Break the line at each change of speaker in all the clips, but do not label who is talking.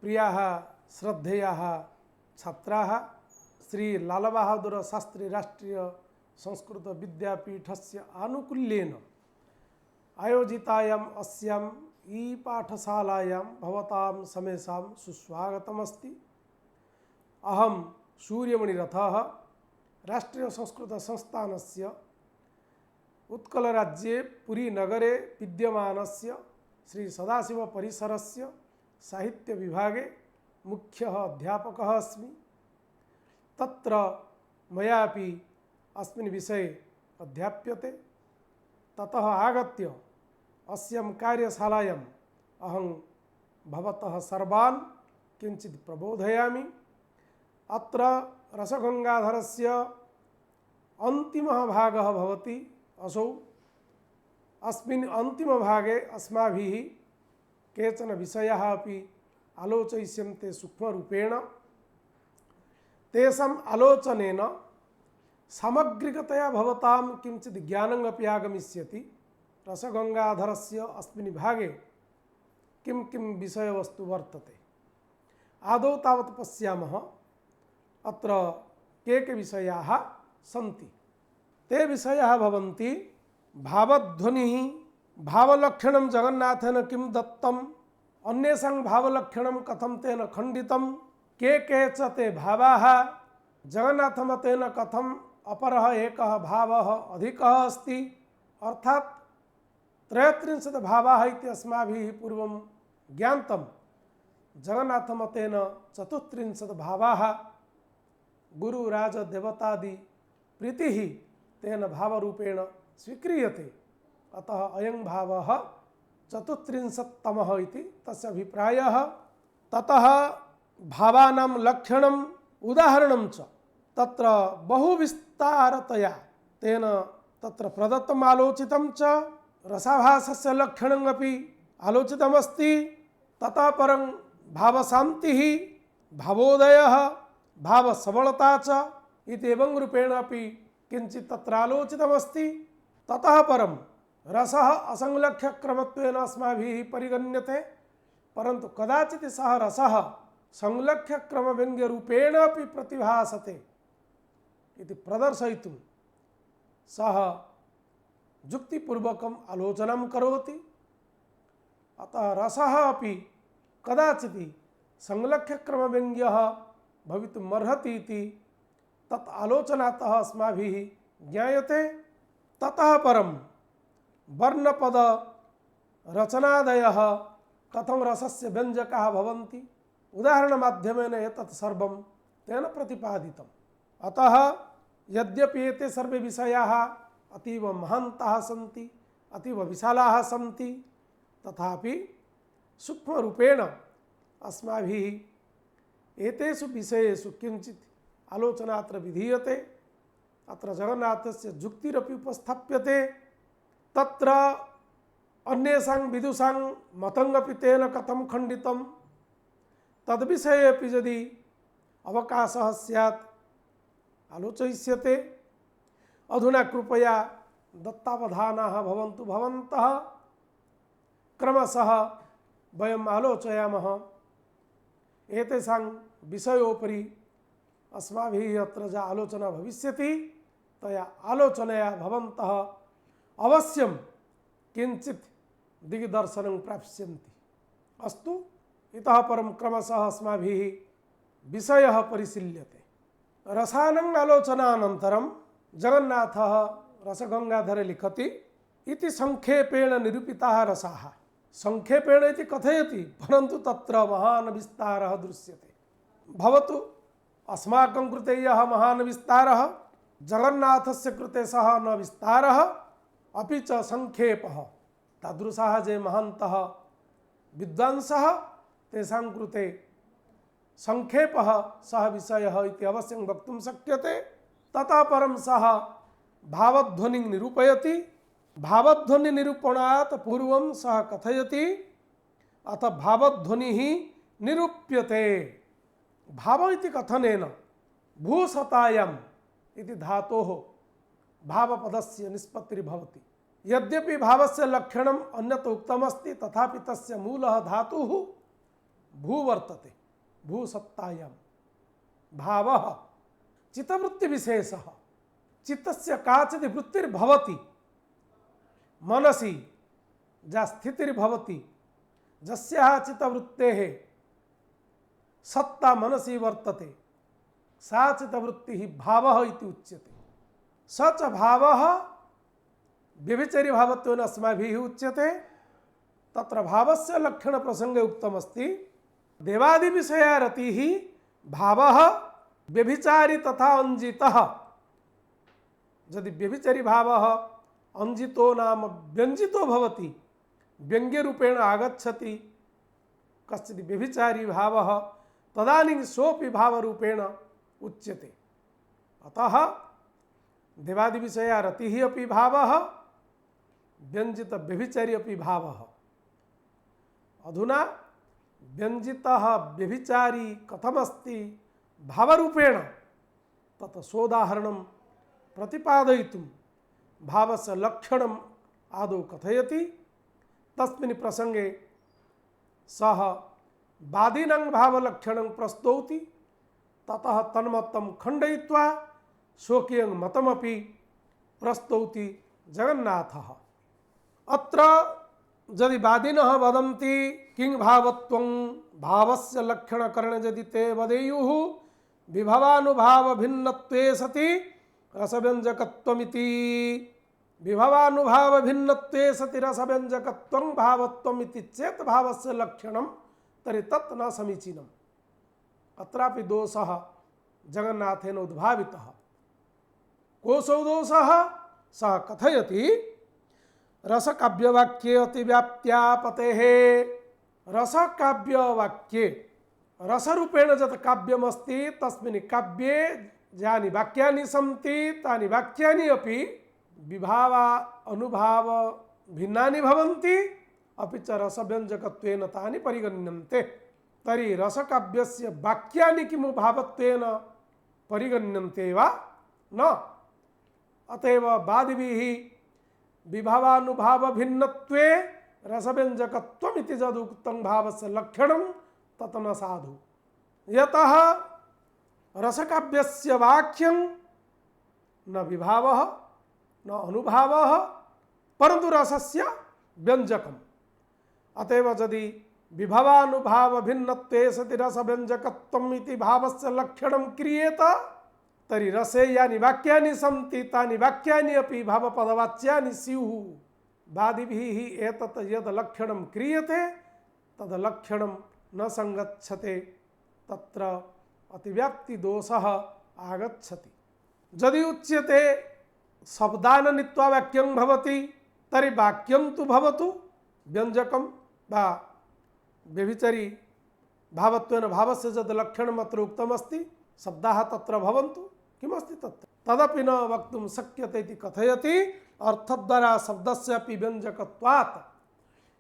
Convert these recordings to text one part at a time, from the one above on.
प्रियाः श्रद्धेयाः छात्राः श्री लाल बहादुर शास्त्री राष्ट्रीय संस्कृत विद्यापीठस्य आनुकूल्येन आयोजितायाम् अस्यां ई-पाठशालायां भवतां समेषां सुस्वागतमस्ति। अहं सूर्यमणिरथः राष्ट्रीय संस्कृत संस्थानस्य उत्कलराज्ये पुरीनगरे विद्यमानस्य श्री सदाशिव परिसरस्य साहित्य विभागे मुख्यः अध्यापकः अस्मि। तत्र मयापि अस्मिन् विषये अध्याप्यते। ततः आगत्य अस्यां कार्यशालायाम् अहं भवतः सर्वान् किञ्चित् प्रबोधयामि। अत्र रसगंगाधरस्य अन्तिमः भागः भवति असौ। अस्मिन् अन्तिमभागे अस्माभिः केचन विषयाः अपि आलोचयिष्यन्ते सूक्ष्मरूपेण। तेषाम् आलोचनेन सामग्रिकतया भवतां किञ्चित् ज्ञानम् अपि आगमिष्यति। रसगंगाधरस्य अस्मिन् भागे किं किं विषयवस्तु वर्तते आदौ तावत् पश्यामः। अत्र के विषयाः सन्ति। ते विषयाः भवन्ति भावध्वनिः, भावलक्षणं जगन्नाथेन किं दत्तम्, अन्येषां भावलक्षणं कथं तेन खण्डितं, के च ते भावाः, जगन्नाथमतेन कथम् अपरः एकः भावः अधिकः अस्ति। अर्थात् 33 भावाः इति अस्माभिः पूर्वं ज्ञातं। जगन्नाथमतेन 34 भावाः गुरुराजदेवतादि प्रीतिः तेन भावरूपेण स्वीक्रियते। अतः अयं भावः 34तमः इति तस्य अभिप्रायः। ततः भावानां लक्षणम् उदाहरणं च तत्र बहुविस्तारतया तेन तत्र प्रदत्तम् आलोचितं च। रसाभासस्य लक्षणमपि आलोचितमस्ति। ततः परं भावशान्तिः, भावोदयः, भावसबलता च इत्येवं रूपेण अपि किञ्चित् तत्र आलोचितमस्ति। ततः परं रसः असंलक्ष्यक्रमत्वेन अस्माभिः परिगण्यते, परन्तु कदाचित् सः रसः संलक्ष्यक्रमव्यङ्ग्यरूपेण अपि प्रतिभासते इति प्रदर्शयितुं सः युक्तिपूर्वकम् आलोचनं करोति। अतः रसः अपि कदाचित् संलक्ष्यक्रमव्यङ्ग्यः भवितुम् अर्हति इति तत् आलोचनातः अस्माभिः ज्ञायते। ततः परं वर्णपद रचनादयः कथं रसस्य व्यञ्जकाः भवन्ति, उदाहरणमाध्यमेन एतत् सर्वं तेन प्रतिपादितम्। अतः यद्यपि एते सर्वे विषयाः अतीव महान्तः सन्ति, अतीव विशालाः सन्ति, तथापि सूक्ष्मरूपेण अस्माभिः एतेषु विषयेषु किञ्चित् आलोचना अत्र विधीयते। अत्र जगन्नाथस्य युक्तिरपि उपस्थाप्यते। तत्र अन्येषां विदुषां मतमपि तेन कथं खण्डितं तद्विषये अपि यदि अवकाशः स्यात् आलोचयिष्यते। अधुना कृपया दत्तावधानाः भवन्तु। भवन्तः क्रमशः वयम् आलोचयामः। एतेषां विषयोपरि अस्माभिः अत्र या आलोचना भविष्यति तया आलोचनया भवन्तः अवश्यं किञ्चित् दिग्दर्शनं प्राप्स्यन्ति। अस्तु, इतः परं क्रमशः अस्माभिः विषयः परिशील्यते। रसानाम् आलोचनानन्तरं जगन्नाथः रसगंगाधरे लिखति इति संक्षेपेण निरूपिताः रसाः। संक्षेपेण इति कथयति, परन्तु तत्र महान् विस्तारः दृश्यते। भवतु अस्माकं कृते यः महान् विस्तारः, जगन्नाथस्य कृते सः न विस्तारः अपि च संक्षेपः। तादृशाः ये महान्तः विद्वांसः तेषां कृते संक्षेपः सः विषयः इति अवश्यं वक्तुं शक्यते। ततः परं सः भावध्वनिं निरूपयति। भावध्वनिनिरूपणात् पूर्वं सः कथयति अथ भावध्वनिः निरूप्यते। भाव इति कथनेन भूसतायाम् इति धातोः भावपदस्य निष्पत्तिर्भवति। यद्यपि भावस्य लक्षणम् अन्यत् उक्तमस्ति, तथापि तस्य मूलः धातुः भू वर्तते, भूसत्तायां भावः चित्तवृत्तिविशेषः, चित्तस्य काचित् वृत्तिर्भवति मनसि या स्थितिर्भवति यस्याः चित्तवृत्तेः सत्ता मनसि वर्तते सा चित्तवृत्तिः भावः इति उच्यते। स च भावः व्यभिचारी भावत्वेन अस्माभिः उच्यते। तत्र भावस्य लक्षण प्रसंगे उक्तमस्ति देवादि विषया रतिः भावः व्यभिचारी तथा अंजितः। यदि व्यभिचारी भावः अंजितो नाम व्यंजितो भवति, व्यंग्य रूपेण आगच्छति कश्चित् व्यभिचारी भावः, तदानीं सोऽपि भावरूपेण उच्यते। अतः देवादि विषया रतिः अपि भावः, व्यंजित व्यभिचारी अपि भावः। अधुना व्यंजितः व्यभिचारी कथमस्ति भावरूपेण तत् सोदाहरणं प्रतिपादयितुं भावस्य लक्षणम् आदौ कथयति। तस्मिन् प्रसंगे सः वादिनां भावलक्षणं प्रस्तौति, ततः तन्मतं खण्डयित्वा स्वकीयं मतमपि प्रस्तौति जगन्नाथः। अत्र यदि वादिनः वदन्ति किं भावत्वं भावस्य लक्षणकरण यदि ते वदेयुः विभवानुभाव भिन्नत्वे सति रसव्यंजकत्वमिति, विभवानुभाव भिन्नत्वे सति रसव्यंजकत्वं भावत्वमिति चेत् भावस्य लक्षणं तर्हि तत् न समीचीनम्। अत्रापि दोषः जगन्नाथेन उद्भावितः। कोऽसौ दोषः? सः कथयति रसकाव्यवाक्ये अतिव्याप्त्या पतेः। रसकाव्यवाक्ये रसरूपेण यत् काव्यमस्ति तस्मिन् काव्ये यानि वाक्यानि सन्ति तानि वाक्यानि अपि विभाव अनुभाव भिन्नानि भवन्ति, अपि च रसव्यंजकत्वेन तानि परिगण्यन्ते। तर्हि रसकाव्यस्य वाक्यानि किमु भावत्वेन परिगण्यन्ते वा न? अतएव वादिभिः विभावानुभाव भिन्नत्वे रसव्यंजकत्वमिति यदुक्तं भावस्य लक्षणं तत् न साधु। यतः रसकाव्यस्य वाक्यं न विभावः न अनुभावः परन्तु रसस्य व्यंजकम्। अतएव यदि विभवानुभाव भिन्नत्वे सति रसव्यंजकत्वम् इति भावस्य लक्षणं क्रियेत तर्हि रसे यानि वाक्यानि सन्ति तानि वाक्यानि अपि भावपदवाच्यानि स्युः। वादिभिः एतत् यद् लक्षणं क्रियते तद् लक्षणं न संगच्छते, तत्र अतिव्याप्तिदोषः आगच्छति। यदि उच्यते शब्दान् नीत्वा वाक्यं भवति तर्हि वाक्यं तु भवतु व्यंजकं वा व्यभिचारी भावत्वेन भावस्य यद् लक्षणम् अत्र उक्तमस्ति शब्दाः तत्र भवन्तु, किमस्ति तत्र? तदपि न वक्तुं शक्यते इति कथयति। अर्थद्वारा शब्दस्यापि व्यंजकत्वात्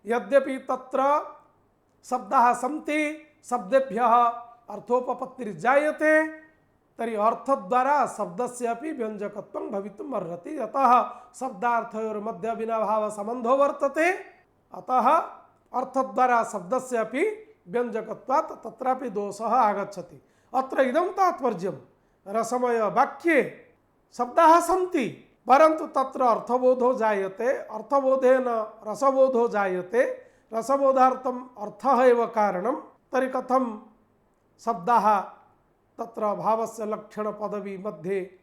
यद्यपि तत्र शब्दाः सन्ति शब्देभ्यः अर्थोपपत्तिर्जायते तर्हि अर्थद्वारा शब्दस्यापि व्यंजकत्वं भवितुम् अर्हति। अतः शब्दार्थयोर्मध्ये अविनाभाव सम्बन्धो वर्तते। अतः अर्थद्वारा शब्दस्यापि व्यंजकत्वात् तत्रापि दोषः आगच्छति। अत्र इदं तात्पर्यं रसमय वाक्ये शब्दाः सन्ति परन्तु तत्र अर्थबोधो जायते, अर्थबोधेन रसबोधो जायते, रसबोधार्थम् अर्थः एव कारणं। तर्हि कथं शब्दाः तत्र भावस्य लक्षणपदवी मध्ये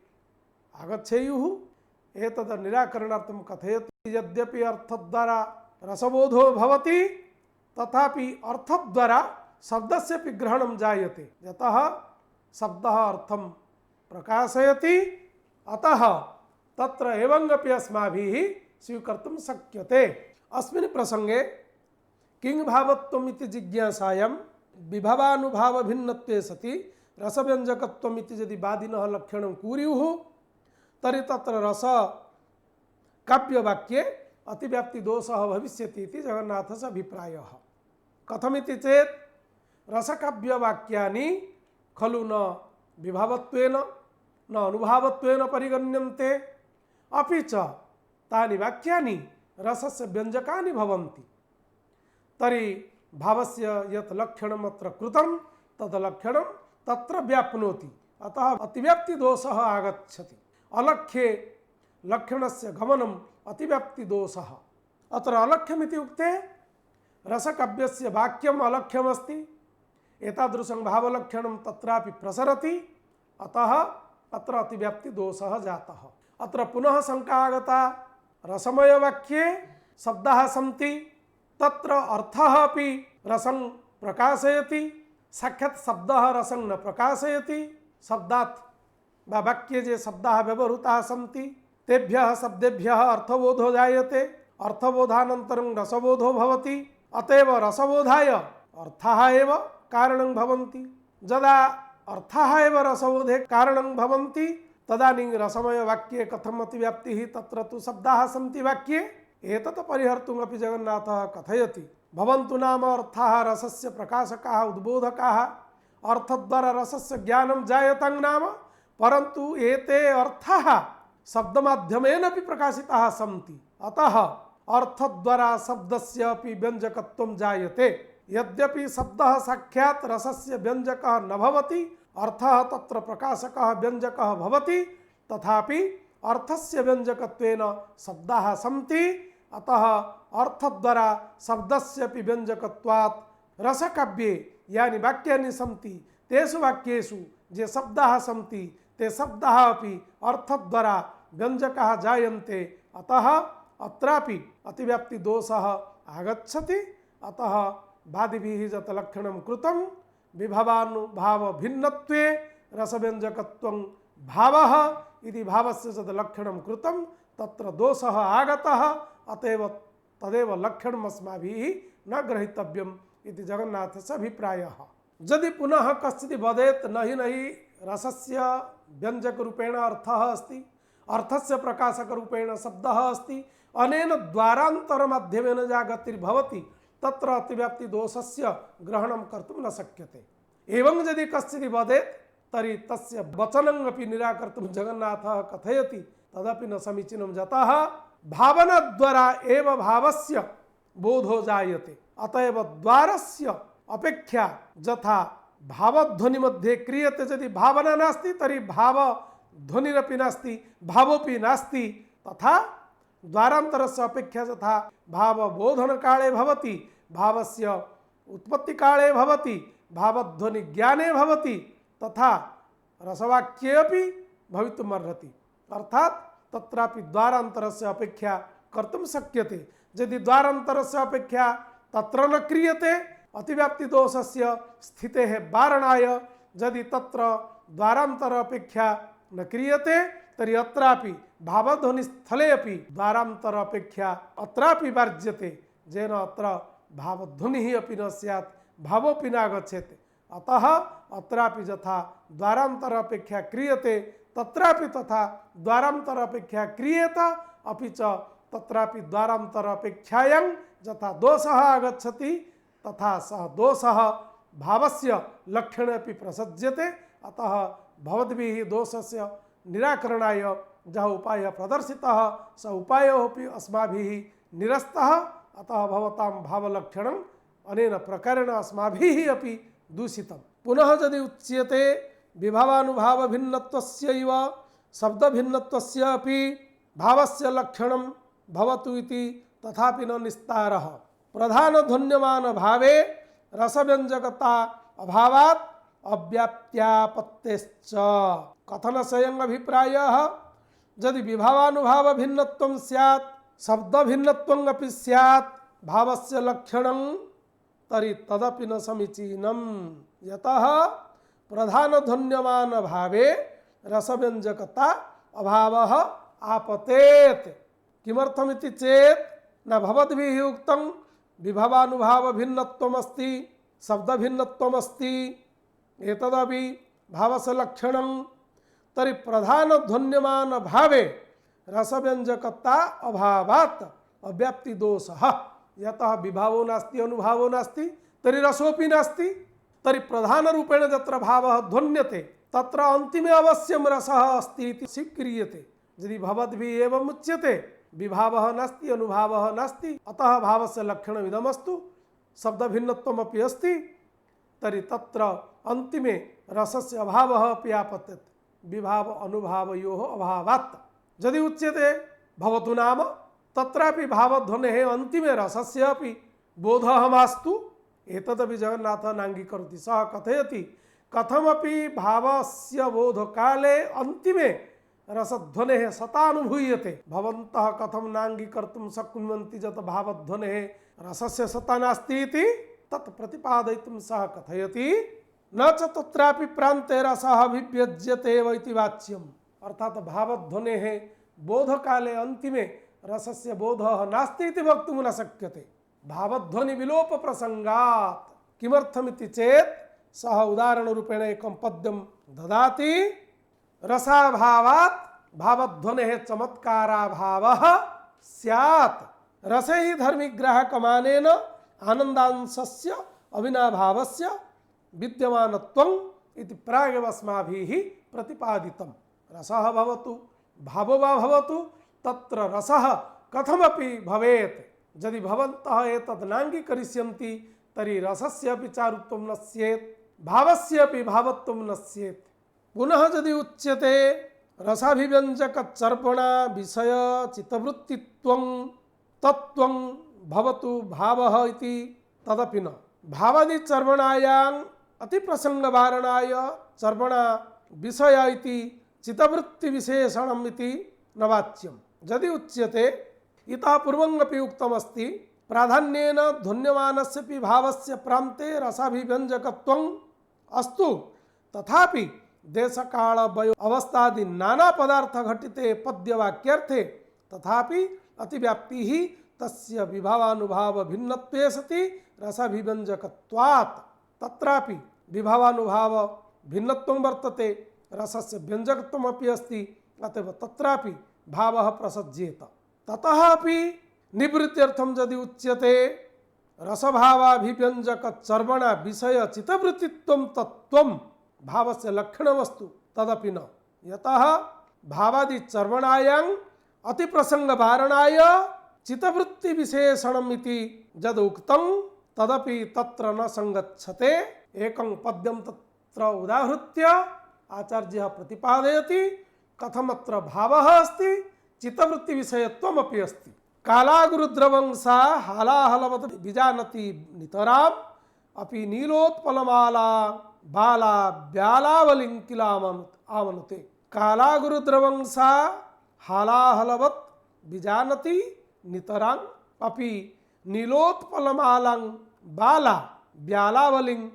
आगच्छेयुः? एतद् निराकरणार्थं कथयति यद्यपि अर्थद्वारा रसबोधो भवति तथापि अर्थद्वारा शब्दस्यापि ग्रहणं जायते। यतः शब्दः अर्थं प्रकाशयति, अतः तत्र एवंगपि अस्माभिः स्वीकर्तुं शक्यते। अस्मिन् प्रसंगे किं भावत्वम् इति जिज्ञासायां विभवानुभाव भिन्नत्वे सति रसव्यंजकत्वम् इति यदि वादिनः लक्षणं कुर्युः तर्हि तत्र रस काव्यवाक्ये अतिव्याप्तिदोषः भविष्यति इति जगन्नाथस्य अभिप्रायः। कथमिति चेत् रसकाव्यवाक्यानि खलु न विभावत्वेन न अनुभावत्वेन परिगण्यन्ते, अपि च तानि वाक्यानि रसस्य व्यंजकानि भवन्ति। तर्हि भावस्य यत् लक्षणम् अत्र कृतं तद् लक्षणं तत्र व्याप्नोति, अतः अतिव्याप्ति दोषः आगच्छति। अलक्ष्ये लक्षणस्य गमनम् अतिव्याप्ति दोषः। अत्र अलक्ष्यमिति उक्ते रसकाव्यस्य वाक्यम् अलक्ष्यमस्ति, एतादृशं भावलक्षणं तत्रापि प्रसरति, अतः अत्र अतिव्याप्ति दोषः जातः। अत्र पुनः शंका आगता, रसमय वाक्ये शब्दाः सन्ति, तत्र अर्थः अपि रसं प्रकाशयति, साक्षात् शब्दः रसं न प्रकाशयति। शब्दात् वा वाक्ये जे शब्दाः व्यवहृताः सन्ति तेभ्यः शब्देभ्यः अर्थबोधो जायते, अर्थबोधानन्तरं रसबोधो भवति, अतएव रसबोधाय अर्थाः एव कारणं भवन्ति। यदा अर्थाः एव रसबोधे कारणं भवन्ति तदानीं रसमय वाक्ये कथम् अतिव्याप्तिः, तत्र तु शब्दाः सन्ति वाक्ये। एतत् परिहर्तुमपि जगन्नाथः कथयति, भवन्तु नाम अर्थाः रसस्य प्रकाशकाः उद्बोधकाः, अर्थद्वारा रसस्य ज्ञानं जायतां नाम, परन्तु एते अर्थाः शब्दमाध्यमेन अपि प्रकाशिताः सन्ति, अतः अर्थद्वारा शब्दस्य अपि व्यञ्जकत्वं जायते। यद्यपि शब्दः साक्षात् रसस्य व्यञ्जकः न भवति, अर्थः तत्र प्रकाशकः व्यञ्जकः भवति, तथापि अर्थस्य व्यञ्जकत्वेन शब्दाः सन्ति, अतः अर्थद्वारा शब्दस्यपि व्यञ्जकत्वात् रसकाव्ये यानि वाक्यानि सन्ति तेषु वाक्येषु ये शब्दाः सन्ति ते शब्दाः अपि अर्थद्वारा व्यञ्जकाः जायन्ते, अतः अत्रापि अतिव्याप्ति दोषः आगच्छति। अतः वादिभिः यत् लक्षणं कृतं विभवानुभाव भिन्नत्वे रसव्यञ्जकत्वं भावः इति भावस्य यत् लक्षणं कृतं तत्र दोषः आगतः, अतएव तदेव लक्षणम् अस्माभिः न ग्रहीतव्यम् इति जगन्नाथस्य अभिप्रायः। यदि पुनः कश्चित् वदेत् नहि रसस्य व्यञ्जकरूपेण अर्थः अस्ति, अर्थस्य प्रकाशकरूपेण शब्दः अस्ति, अनेन द्वारान्तरमाध्यमेन या गतिर्भवति तत्र अतिव्याप्ति दोषस्य ग्रहणं कर्तुं न शक्यते। एवं यदि कश्चित् वदेत् तर्हि तस्य वचनम् अपि निराकर्तुं जगन्नाथः कथयति, तदपि न समीचीनं, यतः भावनाद्वारा एव भावस्य बोधो जायते, अतएव द्वारस्य अपेक्षा यथा भावध्वनि मध्ये क्रियते, यदि भावना नास्ति तर्हि भावध्वनिरपि नास्ति, भावोपि नास्ति, तथा द्वारान्तरस्य अपेक्षा यथा भावबोधनकाले भवति, भावस्य उत्पत्तिकाले भवति, भावध्वनि ज्ञाने भवति, तथा रसवाक्ये अपि भवितुमर्हति। अर्थात् तत्रापि द्वारान्तरस्य अपेक्षा कर्तुं शक्यते। यदि द्वारान्तरस्य अपेक्षा तत्र न क्रियते अतिव्याप्ति दोषस्य स्थितेः वारणाय, यदि तत्र द्वारान्तर अपेक्षा न क्रियते तर्हि अत्रापि भावध्वनिस्थले अपि द्वारान्तर अपेक्षा अत्रापि वर्ज्यते, येन अत्र भावध्वनिः अपि न स्यात्, भावोऽपि नागच्छेत्। अतः अत्रापि यथा द्वारान्तर अपेक्षा क्रियते तत्रापि तथा द्वारान्तर अपेक्षा क्रियेत, अपि च तत्रापि द्वारान्तर अपेक्षायां यथा दोषः आगच्छति तथा सः दोषः भावस्य लक्षणे अपि प्रसज्यते। अतः भवद्भिः दोषस्य निराकरणाय यः उपायः प्रदर्शितः स उपायः अपि अस्माभिः निरस्तः। अतः भवतां भावलक्षणम् अनेन प्रकारेण अस्माभिः अपि दूषितं। पुनः यदि उच्यते विभवानुभाव भिन्नत्वस्यैव शब्दभिन्नत्वस्य अपि भावस्य लक्षणं भवतु इति तथापि न निस्तारः। प्रधानध्वन्यमान भावे रसव्यञ्जकता अभावात् अव्याप्त्यापत्तेश्च। कथनस्यैव अभिप्रायः, यदि विभवानुभाव भिन्नत्वं स्यात् शब्दभिन्नत्वम् अपि स्यात् भावस्य लक्षणं तर्हि तदपि न समीचीनं, यतः प्रधानध्वन्यमान भावे रसव्यञ्जकता अभावः आपतेत्। किमर्थमिति चेत् न भवद्भिः उक्तं विभवानुभाव भिन्नत्वमस्ति शब्दभिन्नत्वमस्ति, एतदपि भावस्य लक्षणं, तर्हि प्रधानध्वन्यमान भावे रसव्यञ्जकता अभावात् अव्याप्ति दोषः। यतः विभावो नास्ति अनुभावो नास्ति तर्हि रसोऽपि नास्ति, तर्हि प्रधानरूपेण यत्र भावः ध्वन्यते तत्र अन्तिमे अवश्यं रसः अस्ति इति स्वीक्रियते। यदि भवद्भिः एवम् उच्यते विभावः नास्ति अनुभावः नास्ति अतः भावस्य लक्षणमिदमस्तु, शब्दभिन्नत्वमपि अस्ति तर्हि तत्र अन्तिमे रसस्य अभावः अपि आपत्यते विभाव अनुभावयोः अभावात्। यदि उच्यते भवतु नाम तत्रापि भावध्वनेः अन्तिमे रसस्य अपि बोधः मास्तु एतदपि जगन्नाथः नाङ्गीकरोति। सः कथयति कथमपि भावस्य बोधकाले अन्तिमे रसध्वनेः सतानुभूयते भवन्तः कथं नाङ्गीकर्तुं शक्नुवन्ति यत् भावध्वनेः रसस्य सता नास्ति इति तत् प्रतिपादयितुं सः कथयति न च तत्रापि प्रान्ते रसः विव्यज्यते एव इति वाच्यम्। अर्थात् भावध्वनेः बोधकाले अन्तिमे रसस्य बोधः नास्ति इति वक्तुं न शक्यते भावध्वनि विलोप प्रसंगात्। किमर्थमिति चेत् सः उदाहरणरूपेण एकं पद्यं ददाति रसाभावात् भावध्वनेः चमत्काराभावः स्यात् रसे हि धर्मिग्राहकमानेन आनन्दांशस्य अविनाभावस्य विद्यमानत्वम् इति प्रागेव अस्माभिः प्रतिपादितं। रसः भवतु भावो वा भवतु तत्र रसः कथमपि भवेत् यदि भवन्तः एतद् नाङ्गीकरिष्यन्ति तर्हि रसस्यापि चारुत्वं न स्यात् भावस्यापि भावत्वं न स्यात्। पुनः यदि उच्यते रसाभिव्यञ्जकचर्पणा विषय चित्तवृत्तित्वं तत्त्वं भवतु भावः इति तदपि न। भावादिचर्वणायाम् अतिप्रसङ्गवारणाय चर्वणा विषय इति चित्तवृत्तिविशेषणम् इति न वाच्यम्। यदि उच्यते इतः पूर्वमपि उक्तमस्ति प्राधान्येन ध्वन्यमानस्यपि भावस्य प्रान्ते रसाभिव्यञ्जकत्वम् अस्तु तथापि देशकालवयो अवस्थादि नाना पदार्थ घटिते पद्यवाक्यर्थे तथापि अतिव्याप्तिः तस्य विभावानुभाव भिन्नत्वे सति रसाभिव्यञ्जकत्वात्। तत्रापि विभावानुभाव भिन्नत्वं वर्तते रसस्य व्यञ्जकत्वमपि अस्ति अतएव तत्रापि भावः प्रसज्येत। ततः अपि निवृत्त्यर्थं यदि उच्यते रसभावाभिव्यञ्जकचर्वणा विषय चित्तवृत्तित्वं तत्त्वं भावस्य लक्षणवस्तु तदपि न। यतः भावादिचर्वणायाम् अतिप्रसङ्गवारणाय चित्तवृत्तिविशेषणम् इति यद् उक्तं तदपि तत्र न संगच्छते। एकं पद्यं तत्र उदाहृत्य आचार्यः प्रतिपादयति कथमत्र भावः अस्ति चित्तवृत्तिविषयत्वमपि अस्ति। कालागुरुद्रवंसा हालाहलवत् विजानति नितराम् अपि नीलोत्पलमाला बाला व्यालावलिं किल आमनुते। कालागुरुद्रवंसा हालाहलवत् विजानति नितराम् अपि नीलोत्पलमालां बाला व्यालावलिं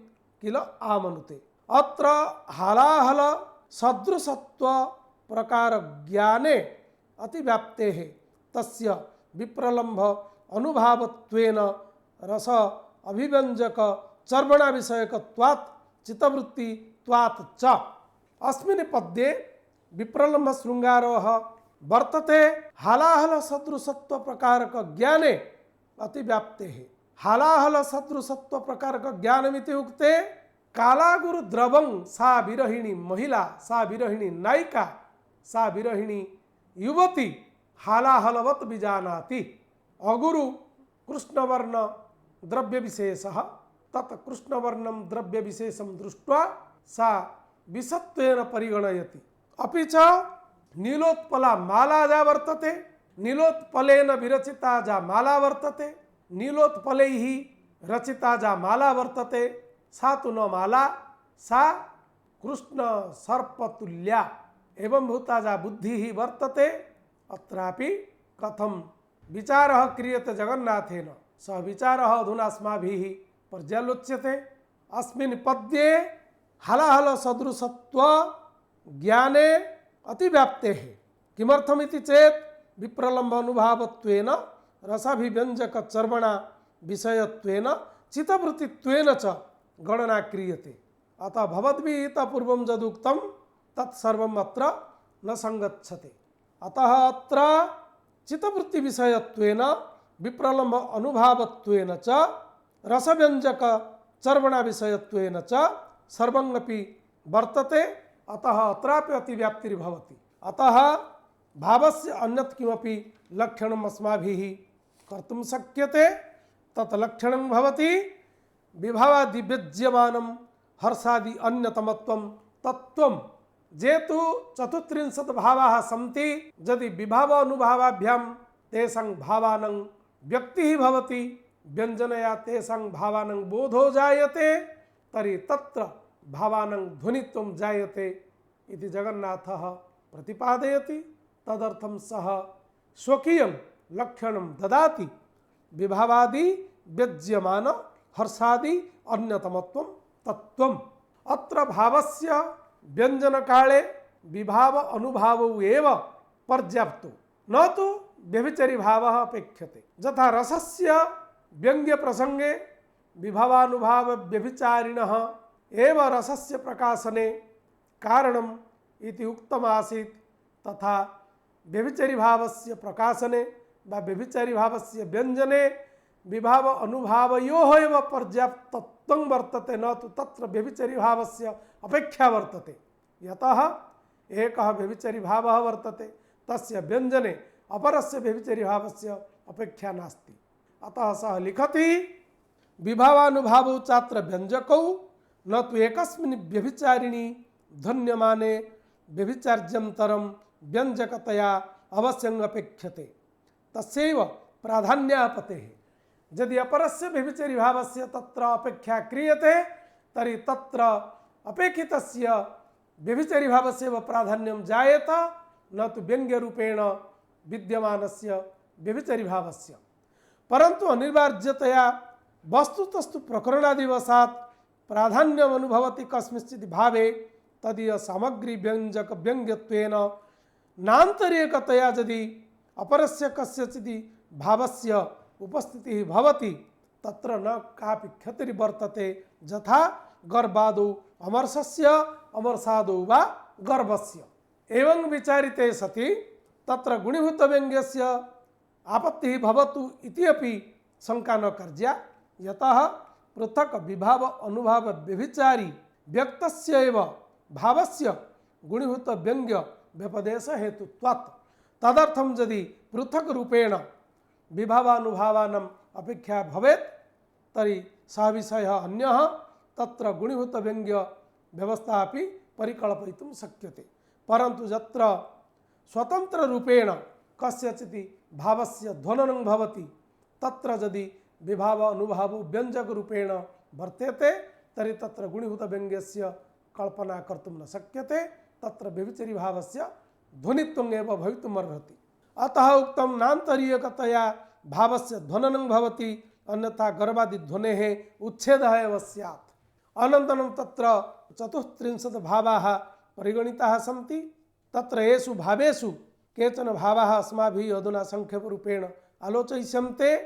किल आमनुते। अत्र हालाहल सदृशत्व प्रकार ज्ञाने अतिव्याप्तेः तस्य विप्रलम्भ अनुभावत्वेन रस अभिव्यञ्जक चर्वणा विषयकत्वात् चित्तवृत्तित्वात् च। अस्मिन् पद्ये विप्रलम्भ शृंगारः वर्तते हालाहल सदृशत्व प्रकारक ज्ञाने अतिव्याप्तेः। हालाहल सदृशत्व प्रकारक ज्ञानमिति उक्ते कालागुरुद्रवं सा विरहिणी महिला सा विरहिणी नायिका सा विरहिणी युवती हालाहलवत् विजानाति। अगुरु कृष्णवर्ण द्रव्य विशेषः तत् कृष्णवर्णं द्रव्य विशेषं दृष्ट्वा सा विषत्वेन परिगणयति। अपि च नीलोत्पला माला या वर्तते नीलोत्पलेन विरचिता जा माला वर्तते नीलोत्पलैः रचिता जा माला वर्तते सा तु न माला सा कृष्ण सर्पतुल्या एवं भूता जा बुद्धिः वर्तते। अत्रापि कथं विचारः क्रियते जगन्नाथेन सः विचारः अधुना अस्माभिः पर्यालोच्यते। अस्मिन् पद्ये हलाहल सदृशत्व ज्ञाने अतिव्याप्तेः। किमर्थमिति चेत् विप्रलम्भ अनुभावत्वेन रसाभिव्यञ्जक चर्वणा विषयत्वेन चित्तवृत्तित्वेन च गणना क्रियते। अतः भवद्भिः इतः पूर्वं यदुक्तं तत्सर्वम् अत्र न संगच्छते। अतः अत्र चित्तवृत्तिविषयत्वेन विप्रलम्भ अनुभावत्वेन च रसव्यञ्जक चर्वणा विषयत्वेन च सर्वमपि वर्तते। अतः अत्रापि अतिव्याप्तिर्भवति। अतः भावस्य अन्यत् किमपि लक्षणम् अस्माभिः कर्तुं शक्यते। तत्लक्षणं भवति विभावादि व्यज्यमानं हर्षादि अन्यतमत्वं तत्त्वं जेतु चतुस्त्रिंशत् भावाः सन्ति यदि विभाव अनुभावाभ्यां तेषां भावानां व्यक्तिः भवति व्यञ्जनया तेषां भावानां बोधो जायते तर्हि तत्र भावानां ध्वनित्वं जायते इति जगन्नाथः प्रतिपादयति। तदर्थं सः स्वकीयं लक्षणं ददाति विभावादि व्यज्यमान हर्षादि अन्यतमत्वं तत्त्वम्। अत्र भावस्य व्यञ्जनकाले विभाव अनुभावौ एव पर्याप्तो न तु व्यभिचारी भावः अपेक्षते। यथा रसस्य व्यङ्ग्य प्रसंगे विभावानुभाव व्यभिचारिणः एव रसस्य प्रकाशने कारणम् इति उक्तमासीत्, तथा व्यभिचारी भावस्य प्रकाशने वा व्यभिचारी भावस्य व्यञ्जने विभाव अनुभावयोः एव पर्याप्तत्वं वर्तते, न तु तत्र व्यभिचारी भावस्य अपेक्षा वर्तते। यतः एकः व्यभिचारी भावः वर्तते तस्य व्यञ्जने अपरस्य व्यभिचारी भावस्य अपेक्षा नास्ति। अतः सः लिखति विभावानुभावौ चात्र व्यञ्जकौ न तु एकस्मिन् व्यभिचारिणि ध्वन्यमाने व्यभिचार्यन्तरं व्यञ्जकतया अवश्यम् अपेक्षते तस्यैव प्राधान्यापतेः। यदि अपरस्य व्यभिचारी भावस्य तत्र अपेक्षा क्रियते तर्हि तत्र अपेक्षितस्य व्यभिचारी भावस्य एव प्राधान्यं जायेत, न तु व्यङ्ग्यरूपेण विद्यमानस्य व्यभिचारी भावस्य। परन्तु अनिवार्यतया वस्तुतस्तु प्रकरणादिवशात् प्राधान्यम् अनुभवति कस्मिंश्चित् भावे तदीय सामग्री व्यञ्जक व्यङ्ग्यत्वेन नान्तरिकतया यदि अपरस्य कस्यचित् भावस्य उपस्थितिः भवति तत्र न कापि क्षतिर्वर्तते। यथा गर्भादौ अमर्षस्य अमर्षादौ वा गर्भस्य। एवं विचारिते सति तत्र गुणीभूतव्यङ्ग्यस्य आपत्तिः भवतु इति अपि शङ्का न कर्या। यतः पृथक् विभाव अनुभाव व्यभिचारी व्यक्तस्य एव भावस्य गुणीभूत व्यङ्ग्य व्यपदेश हेतुत्वात्। तदर्थं यदि पृथक् रूपेण विभावानुभावानाम् अपेक्षा भवेत् तर्हि सः विषयः अन्यः, तत्र गुणीभूत व्यङ्ग्य व्यवस्था अपि परिकल्पयितुं शक्यते। परन्तु यत्र स्वतंत्र रूपेण कस्यचित् भावस्य ध्वननं भवति तत्र यदि विभाव अनुभाव व्यञ्जक रूपेण वर्तेते तर्हि तत्र गुणीभूत व्यङ्ग्यस्य कल्पना कर्तुं न शक्यते, तत्र व्यभिचारी भावस्य ध्वनित्वम् एव भवितुमर्हति। अतः उक्तं नान्तरीयकतया भावस्य ध्वननं भवति, अन्यथा गर्भादि ध्वनेः उच्छेदः एव स्यात्। अनन्तरं तत्र 34 भावाः परिगणिताः सन्ति। तत्र येषु भावेषु केचन भावाः अस्माभिः अधुना संक्षेपरूपेण आलोचयिष्यन्ते।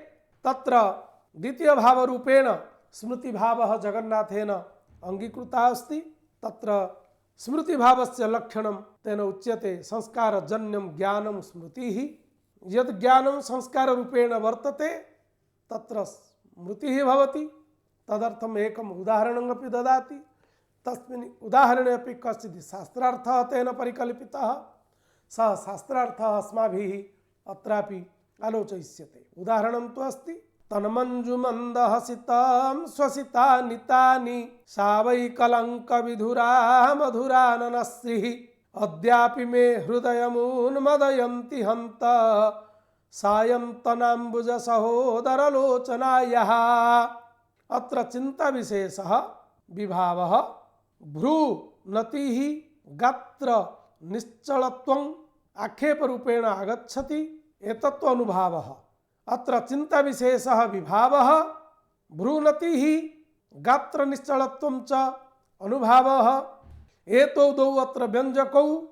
तत्र द्वितीय भावरूपेण स्मृतिभावः जगन्नाथेन अङ्गीकृतः अस्ति। तत्र स्मृतिभावस्य लक्षणं तेन उच्यते संस्कारजन्यं ज्ञानं स्मृतिः। यद् ज्ञानं संस्काररूपेण वर्तते तत्र स्मृतिः भवति। तदर्थम् एकम् उदाहरणम् अपि ददाति। तस्मिन् उदाहरणे अपि कश्चित् शास्त्रार्थः तेन परिकल्पितः। सः शास्त्रार्थः अस्माभिः अत्रापि आलोचयिष्यते। उदाहरणं तु अस्ति तन्मञ्जुमन्दहसितां स्वसितानितानि सा वै कलङ्कविधुरा मधुराननश्रीः अद्यापि मे हृदयमुन्मदयन्ति हन्त सायन्तनाम्बुजसहोदरलोचनायाः। अत्र चिन्ताविशेषः विभावः भ्रूनतिः गात्र निश्चलत्वम् आक्षेपरूपेण आगच्छति। एतत्तु अनुभावः। अत्र चिन्ताविशेषः विभावः, भ्रूनतिः गात्र निश्चलत्वं च अनुभावः। एतौ द्वौ अत्र व्यञ्जकौ।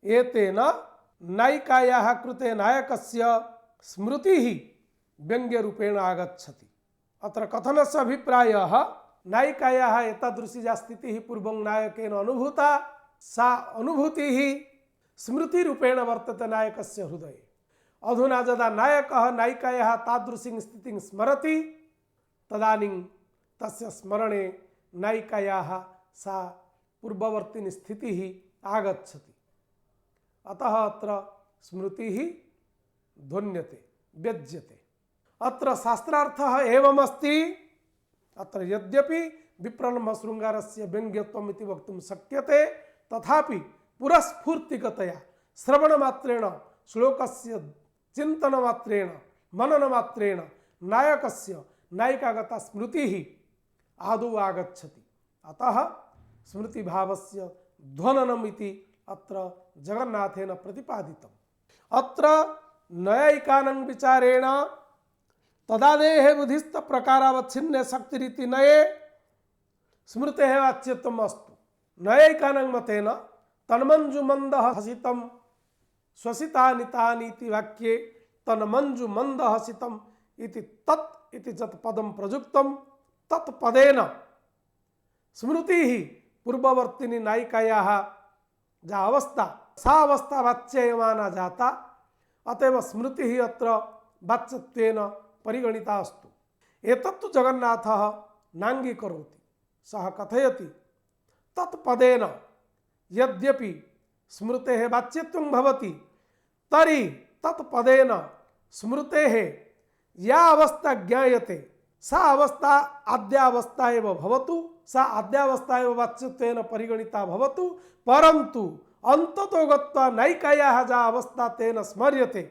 एतेन नायिकायाः कृते नायकस्य स्मृतिः व्यङ्ग्यरूपेण आगच्छति। अत्र कथनस्य अभिप्रायः नायिकायाः एतादृशी या स्थितिः पूर्वं नायकेन अनुभूता, सा अनुभूतिः स्मृतिरूपेण वर्तते नायकस्य हृदये। अधुना यदा नायकः नायिकायाः तादृशीं स्थितिं स्मरति तदानीं तस्य स्मरणे नायिकायाः सा पूर्ववर्तिनी स्थितिः आगच्छति। अतः अत्र स्मृतिः ध्वन्यते, व्यज्यते। अत्र शास्त्रार्थः एवमस्ति। अत्र यद्यपि विप्रलम्भ शृंगारस्य व्यङ्ग्यत्वम् इति वक्तुं शक्यते, तथापि पुरस्फूर्तिकतया श्रवणमात्रेण श्लोकस्य चिन्तनमात्रेण मननमात्रेण नायकस्य नायिकागता स्मृतिः आदौ आगच्छति। अतः स्मृतिभावस्य ध्वननम् इति अत्र जगन्नाथेन प्रतिपादितम्। अत्र नैयायिकानां विचारेण तदादेः बुद्धिस्त प्रकारावच्छिन्ने शक्तिरिति नये स्मृतेः वाच्यत्वम् अस्तु। नैयायिकानां मतेन तन्मञ्जुमन्दः हसितं स्वसितानि तानि इति वाक्ये तन्मञ्जुमन्दः हसितम् इति तत् इति यत् पदं प्रयुक्तं, तत् पदेन स्मृतिः पूर्ववर्तिनी नायिकायाः या अवस्था सा अवस्था वाच्यमाना जाता, अतएव स्मृतिः अत्र वाच्यत्वेन परिगणिता अस्तु। एतत्तु जगन्नाथः नाङ्गीकरोति। सः कथयति तत्पदेन यद्यपि स्मृतेः वाच्यत्वं भवति, तर्हि तत्पदेन स्मृतेः या अवस्था ज्ञायते सा अवस्था आद्यावस्था एव भवतु, सा आद्यावस्था एव वाच्यत्वेन परिगणिता भवतु, परन्तु अन्ततो गत्वा नायिकायाः या अवस्था तेन स्मर्यते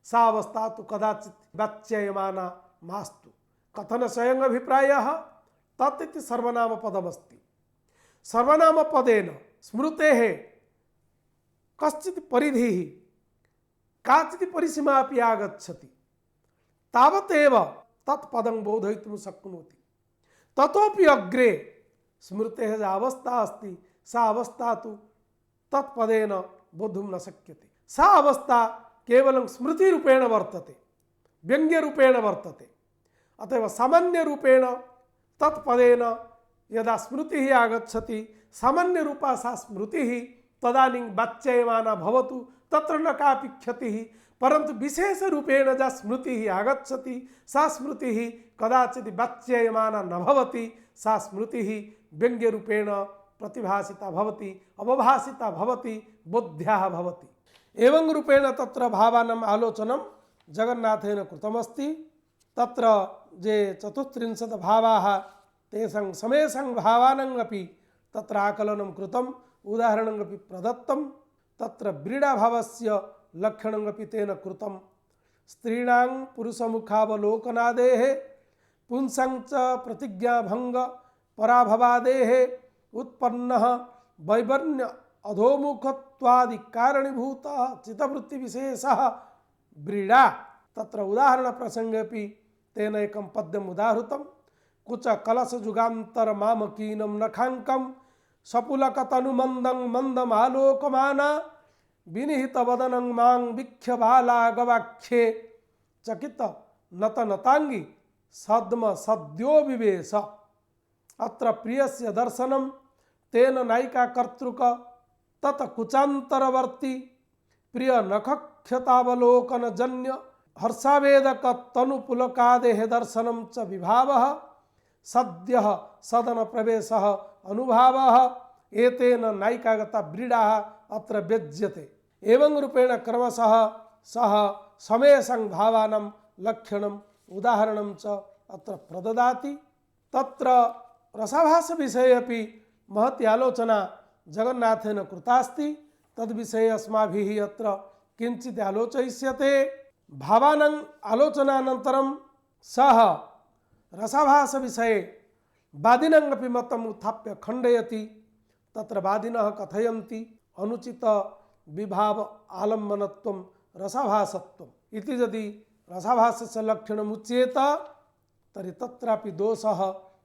सा अवस्था तु कदाचित् वाच्यमाना मास्तु। कथनस्वयं अभिप्रायः तत् इति सर्वनामपदमस्ति। सर्वनामपदेन स्मृतेः कश्चित् परिधिः काचित् परिसीमा अपि आगच्छति, तावदेव तत्पदं बोधयितुं शक्नोति। ततोपि अग्रे स्मृतेः या अवस्था अस्ति सा अवस्था तु तत्पदेन बोद्धुं न शक्यते। सा अवस्था केवलं स्मृतिरूपेण वर्तते, व्यङ्ग्यरूपेण वर्तते। अतएव सामान्यरूपेण तत्पदेन यदा स्मृतिः आगच्छति, सामान्यरूपा सा स्मृतिः तदानीं वाच्यमाना भवतु, तत्र न कापि क्षतिः। परन्तु विशेषरूपेण या स्मृतिः आगच्छति सा स्मृतिः कदाचित् वाच्यमाना न भवति, सा स्मृतिः व्यङ्ग्यरूपेण प्रतिभासिता भवति, अवभासिता भवति, बोध्याः भवति। एवं रूपेण तत्र भावानाम् आलोचनं जगन्नाथेन कृतमस्ति। तत्र ये 34 भावाः तेषां समेषां भावानाम् अपि तत्र आकलनं कृतम्, उदाहरणम् अपि प्रदत्तं। तत्र व्रीडाभावस्य लक्षणम् अपि तेन कृतं। स्त्रीणां पुरुषमुखावलोकनादेः पुंसां च प्रतिज्ञाभंग पराभवादेः उत्पन्नः वैवर्ण्य अधोमुखत्वादि कारणीभूतः चित्तवृत्तिविशेषः व्रीडा। तत्र उदाहरण प्रसंगेपि तेन एकं पद्यम् उदाहृतं। कुच कलशजुगान्तर मामकीनं नखाङ्कं सपुलकतनुमन्दं मन्दमालोकमाना विनिहितवदनं मां वीक्ष्य बाला गवाख्ये चकित नतनताङ्गी सद्म सद्यो विवेश। अत्र प्रियस्य दर्शनं तेन नायिका कर्तृक तत् कुचान्तरवर्ती प्रिय नखक्षतावलोकन जन्य हर्षावेदक तनुपुलकादेः दर्शनं च विभावः सद्यः सदन प्रवेशः अनुभावः एतेन नायिकागता व्रीडाः अत्र व्यज्यते। एवं रूपेण क्रमशः सः समेषां भावानां लक्षणम् उदाहरणं च अत्र प्रददाति। तत्र रसाभास विषये अपि महती आलोचना जगन्नाथेन कृतास्ति। तद्विषये अस्माभिः अत्र किञ्चित् आलोचयिष्यते। भावानां आलोचनानन्तरं सः रसाभास विषये वादिनां अपि मतम् उत्थाप्य खण्डयति। तत्र वादिनः कथयन्ति अनुचित विभाव आलम्बनत्वं रसाभासत्वम् इति यदि रसाभासस्य लक्षणम् उच्येत तर्हि तत्रापि दोषः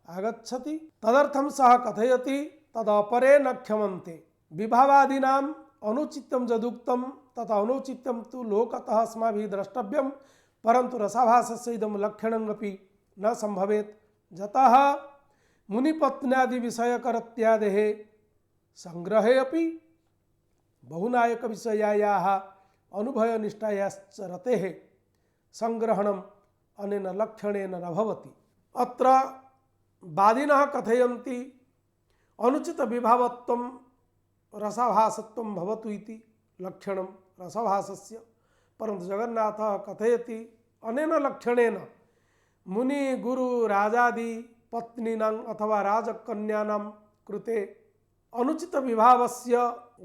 आगच्छति। तदर्थं सः कथयति तदपरे न क्षमन्ते। विभावादीनाम् अनुचित्यं यदुक्तं तत् अनुचित्यं तु लोकतः अस्माभिः द्रष्टव्यं, परन्तु रसाभासस्य इदं लक्षणम् अपि न सम्भवेत्। यतः मुनिपत्न्यादि विषयकरत्यादेः संग्रहे अपि बहुनायक विषयायाः अनुभवनिष्ठायाश्च रतेः संग्रहणम् अनेन लक्षणेन न भवति। अत्र वादिनः कथयन्ति अनुचित विभावत्वं रसाभासत्वं भवतु इति लक्षणं रसाभासस्य, परन्तु जगन्नाथः कथयति अनेन लक्षणेन मुनि गुरु राजादि पत्नीनां अथवा राजकन्यानां कृते अनुचित विभावस्य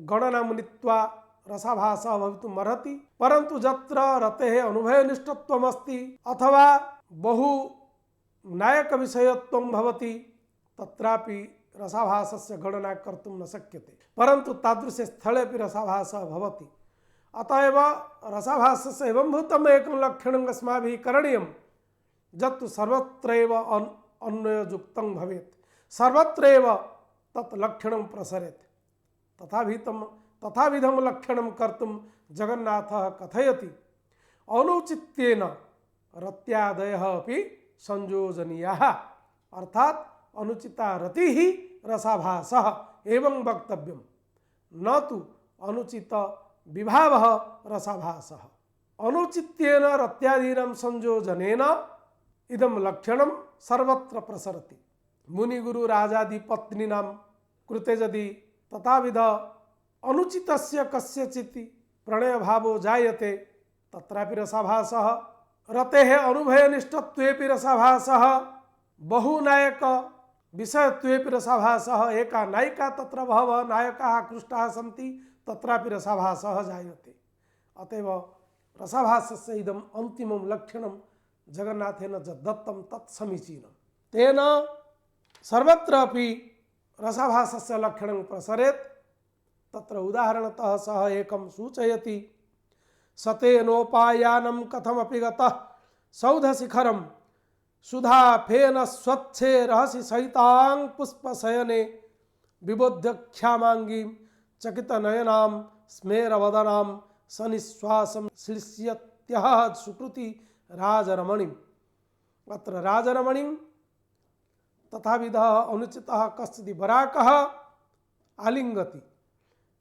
गणनां नीत्वा रसाभासः भवितुम् अर्हति। परन्तु जत्र रतेः अनुभवनिष्ठत्वमस्ति अथवा बहु नायक विषयत्वं भवति तत्रापि रसाभासस्य गणना कर्तुं न शक्यते। परन्तु तादृशे स्थलेपि रसाभासः भवति। अतः एव रसाभासस्य एवंभूतम् एकं लक्षणम् अस्माभिः करणीयं यत् सर्वत्रैव अन्वययुक्तं भवेत्, सर्वत्रैव तत् लक्षणं प्रसरेत्। तथाविधं लक्षणं कर्तुं जगन्नाथः कथयति। अनुचित्येन रत्यादयः अपि संयोजनीयाः, अर्थात अनुचिता रतिः रसाभासः एवं वक्तव्यं, न तु अनुचित विभावः रसाभासः। अनुचित्येन रत्यादीनां संयोजनेन इदं लक्षणं सर्वत्र प्रसरति। मुनिगुरु राजादि पत्नीनां कृते यदि तथाविध अनुचितस्य कस्यचित् प्रणयभावो जायते तत्रापि रसाभासः। रतेः अनुभवनिष्ठत्वेपि रसाभासः, बहुनायक विषयत्वेपि रसाभासः। एका नायिका तत्र बहवः नायकाः आकृष्टाः सन्ति तत्रापि रसाभासः जायते। अतएव रसाभासस्य इदम् अन्तिमं लक्षणं जगन्नाथेन यद् दत्तं तत् समीचीनं। तेन सर्वत्रापि रसाभासस्य लक्षणं प्रसरेत्। तत्र उदाहरणतः सः एकं सूचयति। सतेनोपायानं कथमपि गतः सौधशिखरं सुधाफेन स्वच्छे रहसि सहितां पुष्पशयने विबोध्य ख्यामाङ्गीं चकितनयनां स्मेरवदनां सनिश्वासं श्लिष्यत्यः सुकृति राजरमणीम्। अत्र राजरमणीं तथाविधः अनुचितः कश्चित् बराकः आलिङ्गति।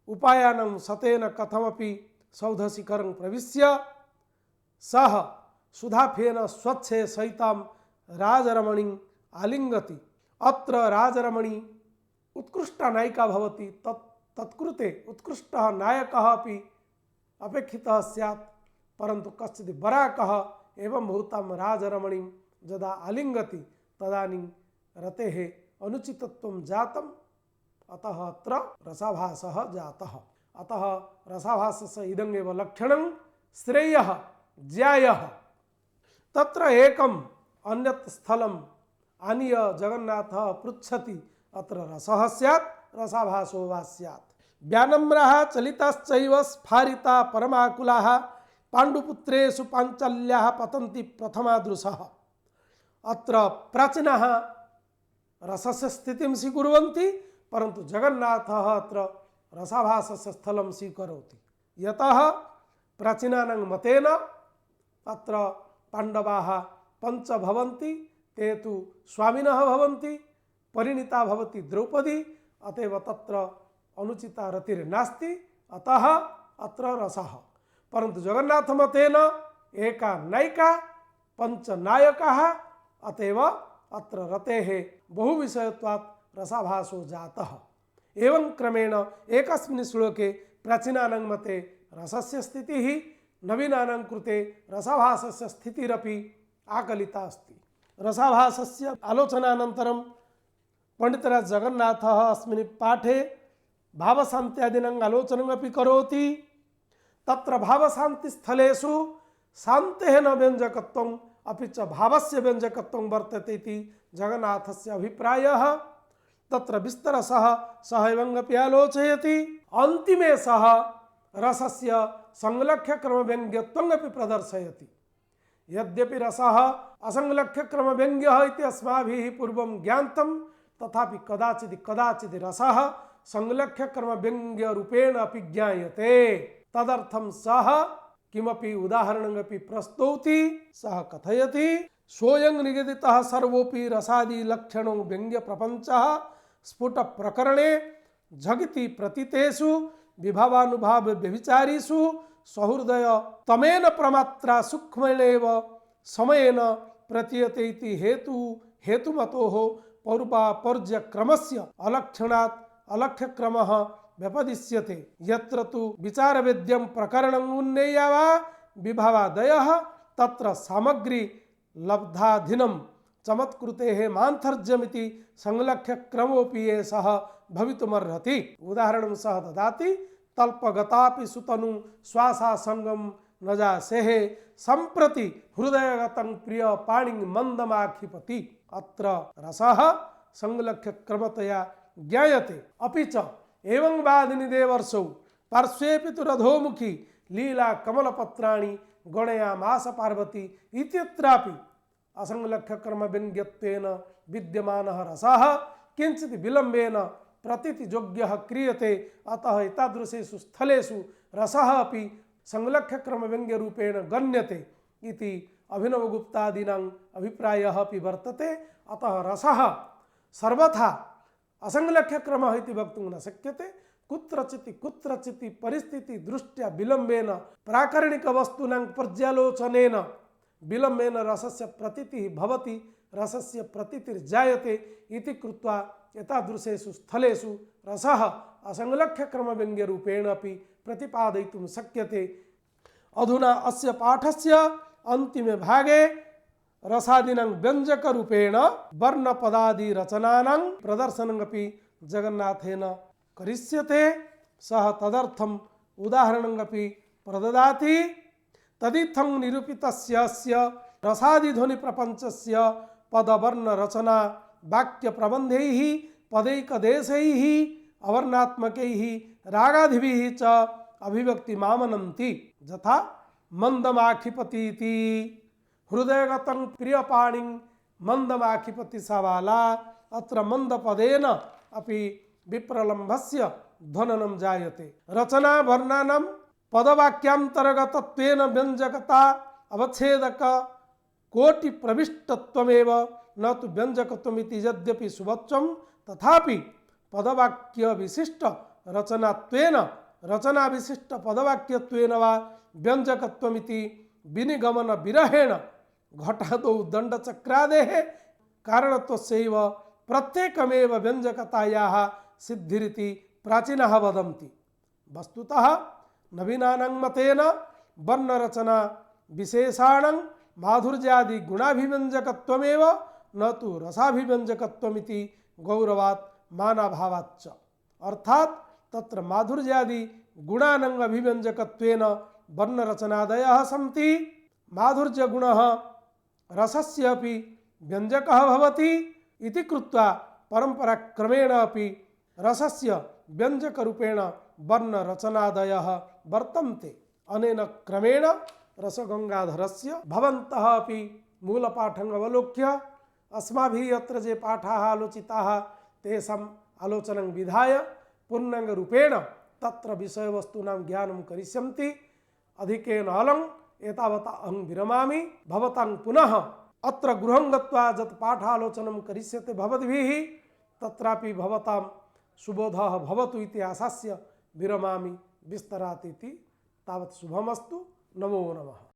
उपायानं सतेन कथमपि सौधशिखरं प्रविश्य सः सुधाफेन स्वच्छे सहितां राजरमणीं आलिङ्गति। अत्र राजरमणी उत्कृष्टा नायिका भवति। तत्कृते उत्कृष्टः नायकः अपि अपेक्षितः स्यात्। परन्तु कश्चित् बराकः एवं भूतां राजरमणीं यदा आलिङ्गति तदानीं रतेः अनुचितत्वं जातम्। अतः अत्र रसाभासः जातः। अतः रसाभासस्य इदम् एव लक्षणं श्रेयः ज्यायः। तत्र एकम् अन्यत् स्थलम् आनीय जगन्नाथः पृच्छति, अत्र रसः स्यात् रसाभासो वा स्यात्। व्यानम्राः चलिताश्चैव स्फारिता परमाकुलाः पाण्डुपुत्रेषु पाञ्चाल्याः पतन्ति प्रथमादृशः। अत्र प्राचीनाः रसस्य स्थितिं स्वीकुर्वन्ति, परन्तु जगन्नाथः अत्र रसाभासस्य स्थलं स्वीकरोति। यतः प्राचीनानां मतेन अत्र पाण्डवाः पञ्च भवन्ति, ते तु स्वामिनः भवन्ति, परिणीता भवति द्रौपदी। अतएव तत्र अनुचिता रतिर्नास्ति, अतः अत्र रसः। परन्तु जगन्नाथमतेन एका नायिका पञ्च नायकाः, अतएव अत्र रतेः बहुविषयत्वात् रसाभासो जातः। एवं क्रमेण एकस्मिन् श्लोके प्राचीनानां मते रसस्य स्थितिः, नवीनानां कृते रसाभासस्य स्थितिरपि आकलिता अस्ति। रसाभासस्य आलोचनानन्तरं पण्डितराज जगन्नाथः अस्मिन् पाठे भावशान्त्यादीनाम् आलोचनमपि करोति। तत्र भावशान्तिस्थलेषु शान्तेः न व्यञ्जकत्वम् अपि च भावस्य व्यञ्जकत्वं वर्तते इति जगन्नाथस्य अभिप्रायः। तत्र विस्तरशः सः एवमपि आलोचयति। अन्तिमे सः रसस्य संलक्ष्यक्रमव्यङ्ग्यत्वम् अपि प्रदर्शयति। यद्यपि रसः असंलक्ष्यक्रमव्यङ्ग्यः इति अस्माभिः पूर्वं ज्ञातं, तथापि कदाचित् रसः संलक्ष्यक्रमव्यङ्ग्यरूपेण अपि ज्ञायते। तदर्थं सः किमपि उदाहरणमपि प्रस्तौति। सः कथयति, सोऽयं निगदितः सर्वोऽपि रसादि लक्षणो व्यङ्ग्यप्रपञ्चः स्फुट प्रकरणे झगिति प्रतीतेषु विभावानुभाव व्यभिचारीषु सहृदय तमेन प्रमात्रा सूक्ष्मेणैव समयेन प्रतीयते इति हेतुमतोः पौर्वापर्यक्रमस्य अलक्षणात् अलक्ष्यक्रमः व्यपदिश्यते। यत्र तु विचारवेद्यं प्रकरणम् उन्नेया वा विभावादयः तत्र सामग्री लब्धाधिनं चमत्कृते मांथर्ज्यमिति संलक्ष्य क्रमोपि एषः भवितुमर्हति। उदाहरणं सः ददाति। तल्पगतापि सुतनु श्वासा संगम न जासेः संप्रति हृदयगतं प्रिय पाणिं मंदमाखिपति। अत्र रसः संलक्ष्य क्रमतया ज्ञायते। अपि च एवं वादिनी देवर्षौ पार्श्वेऽपि तु रथोमुखी लीला कमलपत्राणि गणयामास पार्वती इत्यत्रापि असंलक्ष्य कर्म व्यङ्ग्यत्वेन विद्यमानः रसः किंचित् विलम्बेन प्रतीतियोग्यः क्रियते। अतः एतादृशेषु स्थलेषु रसः अपि संलक्ष्य क्रम व्यङ्ग्य रूपेण गण्यते इति अभिनवगुप्तादीनां अभिप्रायः अपि वर्तते। अतः रसः सर्वथा असंलक्ष्य क्रमः इति वक्तुं न शक्यते। कुत्रचित् परिस्थिति दृष्ट्या विलम्बेन प्राकरणिक वस्तूनां पर्यालोचनेन विलम्बेन रसस्य प्रतीतिः भवति, रसस्य प्रतीतिर्जायते इति कृत्वा एतादृशेषु स्थलेषु रसः असंलक्ष्य क्रम व्यङ्ग्य रूपेण अपि प्रतिपादयितुं शक्यते। अधुना अस्य पाठस्य अन्तिमे भागे रसादीनां व्यञ्जक रूपेण वर्णपदादि रचनानां प्रदर्शनमपि जगन्नाथेन करिष्यते। सः तदर्थम् उदाहरणमपि प्रददाति। तदित्थं निरूपितस्य अस्य रसादिध्वनि प्रपञ्चस्य पदवर्ण रचना वाक्य प्रबन्धैः पदैकदेशैः अवर्णात्मकैः रागादिभिः च अभिव्यक्तिमामनन्ति। यथा मंदमाखिपतीति हृदयगतं प्रियपाणिं मंदमाखिपति सवाला। अत्र मंदपदेन अपि विप्रलम्भस्य ध्वननं जायते। रचना वर्णानां पदवाक्यांतर्गतत्वेन व्यञ्जकता अवच्छेदक कोटि प्रविष्टत्वमेव न तु व्यञ्जकत्वमिति यद्यपि सुवच्चं तथापि पदवाक्य विशिष्ट रचनात्वेन रचना विशिष्ट पदवाक्यत्वेन वा व्यञ्जकत्वमिति विनिगमन विरहेण घटादौ दण्डचक्रादेः कारणत्वस्यैव प्रत्येकमेव व्यञ्जकतायाः सिद्धिरिति प्राचीनः वदन्ति। वस्तुतः नवीनानां मतेन वर्णरचना विशेषाणां माधुर्यादि गुणाभिव्यञ्जकत्वमेव न तु रसाभिव्यञ्जकत्वमिति गौरवात् मानाभावाच्च। अर्थात् तत्र माधुर्यादि गुणानां अभिव्यञ्जकत्वेन वर्णरचनादयः सन्ति। माधुर्यगुणः रसस्य अपि व्यञ्जकः भवति इति कृत्वा परम्पराक्रमेण अपि रसस्य व्यञ्जकरूपेण वर्णरचनादयः वर्तन्ते। अनेन क्रमेण रसगंगाधरस्य भवन्तः अपि मूलपाठम् अवलोक्य अस्माभिः अत्र ये पाठाः आलोचिताः तेषाम् आलोचनं विधाय पूर्णाङ्गरूपेण तत्र विषयवस्तूनां ज्ञानं करिष्यन्ति। अधिकेन अलम् एतावता अहं विरमामि। भवतां पुनः अत्र गृहं गत्वा यत् पाठालोचनं करिष्यते भवद्भिः तत्रापि भवतां सुबोधः भवतु इति आशास्य विरमामि। विस्तरात् इति तावत् शुभमस्तु। नमो नमः।